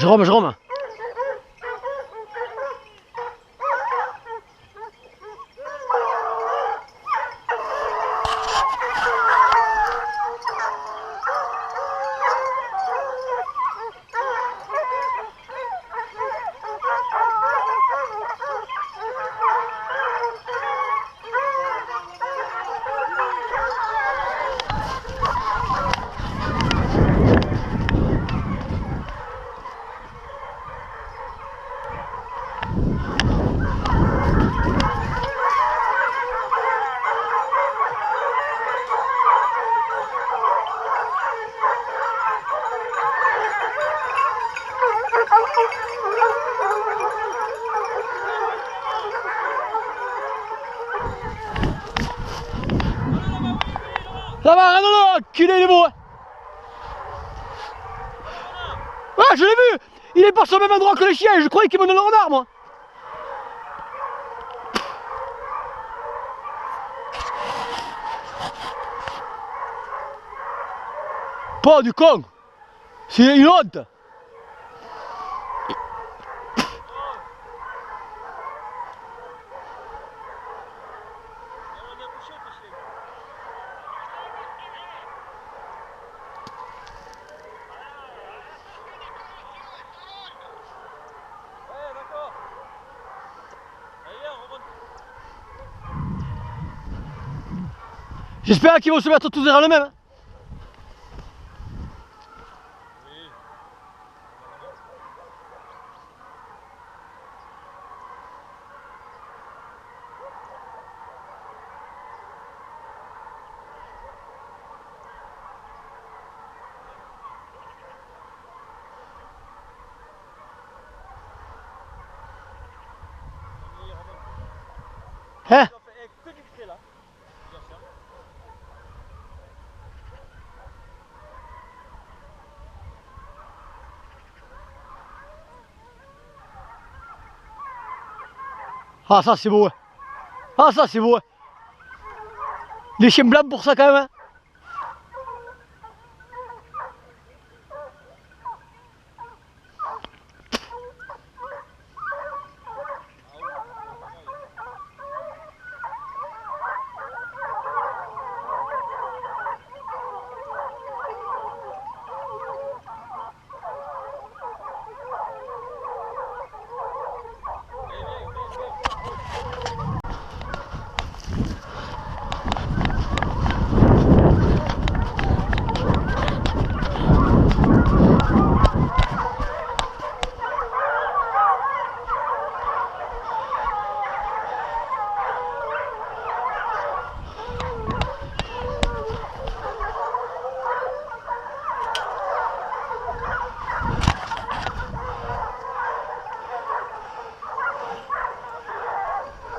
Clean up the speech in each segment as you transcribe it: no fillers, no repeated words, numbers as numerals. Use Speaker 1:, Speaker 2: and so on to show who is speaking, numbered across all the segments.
Speaker 1: Jérôme, Jérôme. Là-bas, non, enculé, il est beau. Ouais, je l'ai vu. Il est pas sur le même endroit que le chien. Je croyais qu'il menait le renard, moi. Pas du con. C'est une honte. J'espère qu'ils vont se mettre tous derrière le même. Hein? Ah, ça c'est beau. Ah, ça c'est beau. Les chiens blancs pour ça quand même.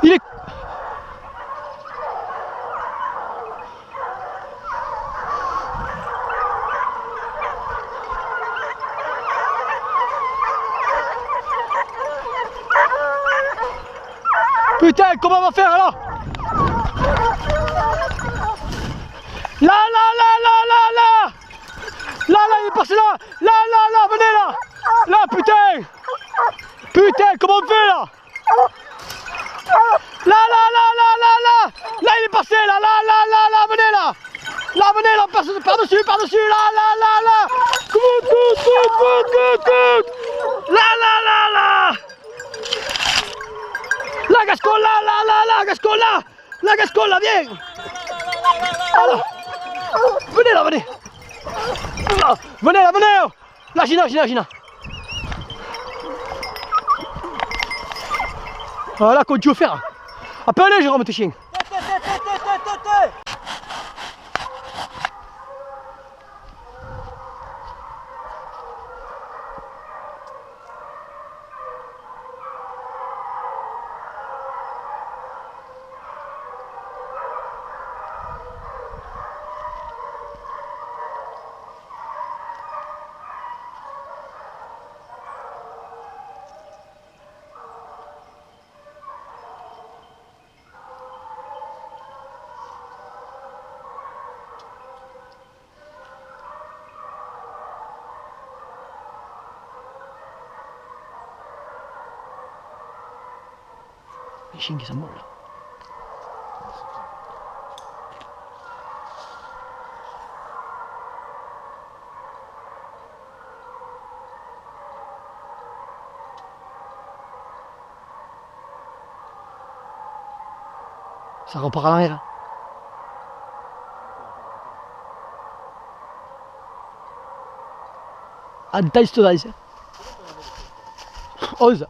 Speaker 1: Il est... Putain, comment on va faire alors? Là, il est passé là. Là, venez là. Là, putain. Putain, comment on fait là? Là, il est passé là, venez là. Là, venez là, par-dessus, là. Good. Là. La Gascolle, là, viens. Alors, venez là. Venez. Là, Gina. Voilà, qu'on tu veux faire? Appelez Jérôme, tes chiens. Les chiens qui sont morts là. Ça repart à l'arrière. Ah, taille cette taille. 11.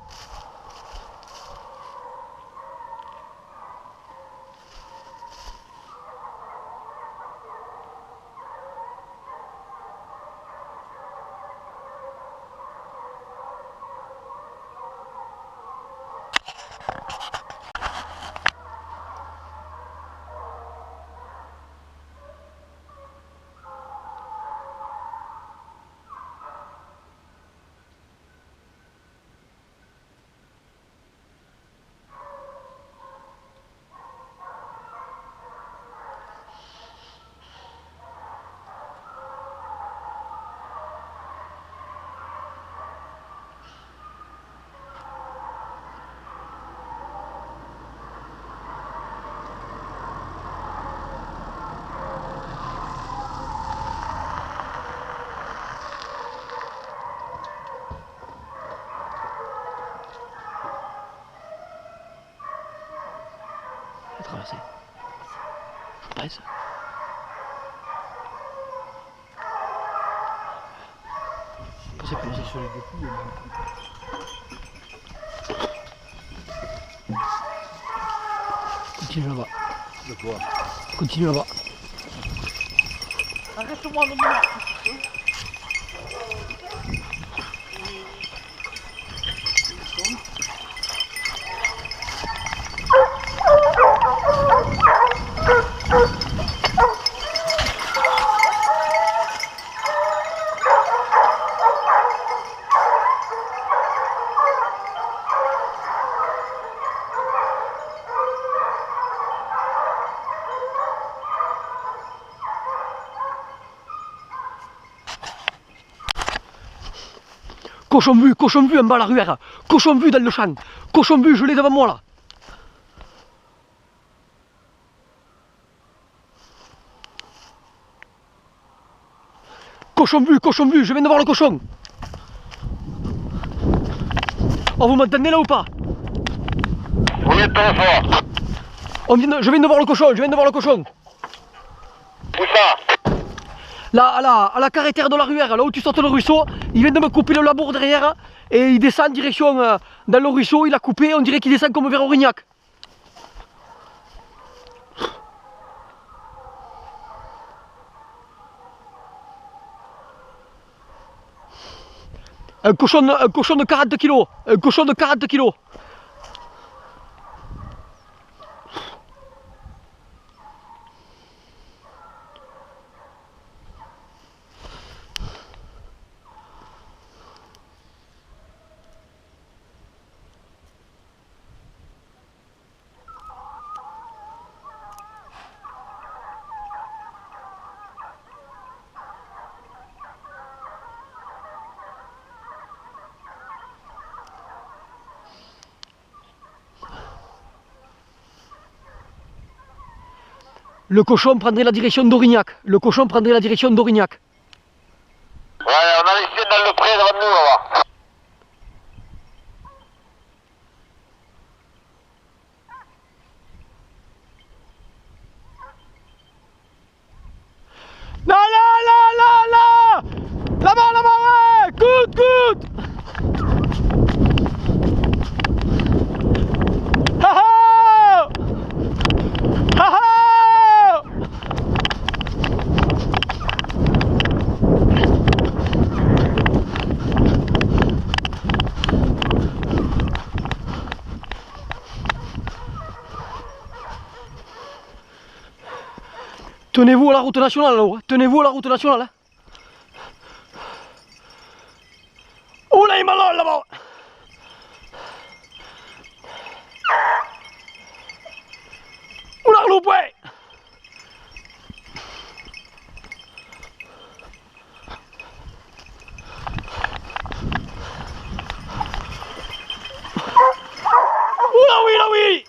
Speaker 1: Traverser. Je pense. Passez plus loin. Sur les deux continue là-bas. De quoi? Continue là-bas. Arrête-moi le moment. Cochon vu en bas à la ruelle, cochon vu dans le champ, cochon vu, je l'ai devant moi là. Cochon vu, je viens de voir le cochon. Oh, vous m'entendez là ou pas?
Speaker 2: Oui, bonsoir.
Speaker 1: Je viens de voir le cochon,
Speaker 2: Où ça?
Speaker 1: Là, à la carretère de la ruelle, là où tu sortes le ruisseau, il vient de me couper le labour derrière et il descend en direction dans le ruisseau, il a coupé, on dirait qu'il descend comme vers Aurignac. Un cochon de 40 kilos, un cochon de 40 kilos. Le cochon prendrait la direction d'Aurignac.
Speaker 2: Ouais, on a laissé dans le pré devant nous là-bas.
Speaker 1: Là! Là-bas, ouais! Good! Ha! Tenez-vous à la route nationale là-haut, tenez-vous à la route nationale. Oh là, il m'a là-bas. Oh là, le bois. Oh là oui,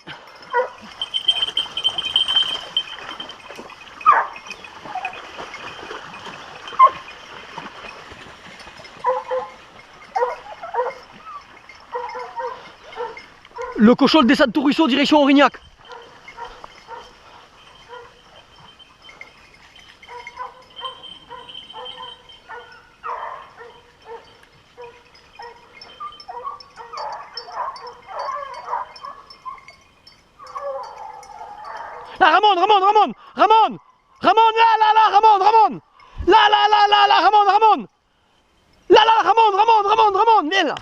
Speaker 1: Le cochon descend tout ruisseau, direction Aurignac. Là, Ramon, là, Ramon. Là, Ramon. Là, Ramon, viens là.